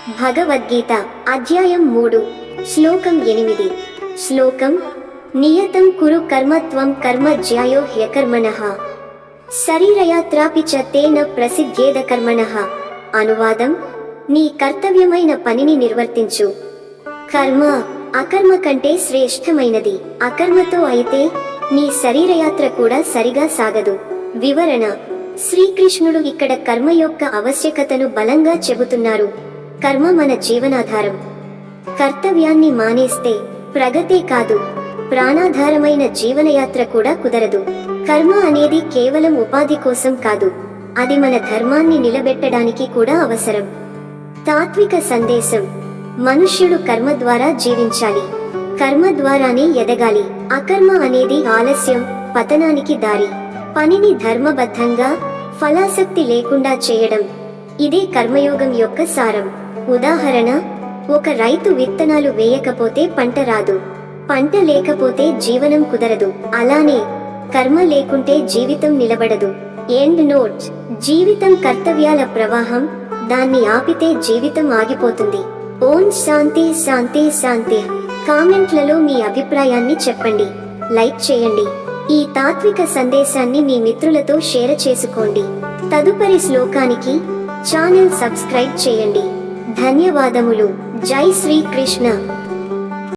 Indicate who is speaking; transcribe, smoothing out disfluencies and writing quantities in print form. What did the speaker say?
Speaker 1: భగవద్గీత అధ్యాయం 3 శ్లోకం 8 శ్లోకం నియతం కురు కర్మత్వం కర్మ జ్యాయో హ్యకర్మణః శరీరయాత్రాపి చ తేన ప్రసిద్ధేద కర్మణః అనువాదం నీ కర్తవ్యమైన పనిని నిర్వర్తించు. కర్మ అకర్మ కంటే శ్రేష్టమైనది. అకర్మతో అయితే నీ శరీరయాత్ర కూడా సరిగా సాగదు. వివరణ: శ్రీకృష్ణుడు ఇక్కడ కర్మ యొక్క ఆవశ్యకతను బలంగా చెబుతున్నారు. కర్మ మన జీవనాధారం. కర్తవ్యాన్ని మానేస్తే ప్రగతే కాదు, ప్రాణాధారమైన జీవనయాత్ర కూడా కుదరదు. కర్మ అనేది కేవలం ఉపాధి కోసం కాదు, అది మన ధర్మాన్ని నిలబెట్టడానికి కూడా అవసరం. తాత్విక సందేశం: మనుష్యుడు కర్మ ద్వారా జీవించాలి, కర్మ ద్వారానే ఎదగాలి. అకర్మ అనేది ఆలస్యం, పతనానికి దారి. పనిని ధర్మబద్ధంగా, ఫలాసక్తి లేకుండా చేయడం, ఇదే కర్మయోగం యొక్క సారం. ఉదాహరణ: ఒక రైతు విత్తనాలు వేయకపోతే పంట రాదు, పంట లేకపోతే జీవనం కుదరదు. అలానే కర్మ లేకుంటే జీవితం నిలబడదు. ఎండ్ నోట్: జీవితం కర్తవ్యాల ప్రవాహం, దాన్ని ఆపితే జీవితం ఆగిపోతుంది. ఓం శాంతి శాంతి శాంతి. కామెంట్లలో మీ అభిప్రాయాన్ని చెప్పండి, లైక్ చేయండి. ఈ తాత్విక సందేశాన్ని మీ మిత్రులతో షేర్ చేసుకోండి. తదుపరి శ్లోకానికి ఛానల్ సబ్స్క్రైబ్ చేయండి. ధన్యవాదములు. జై శ్రీకృష్ణ.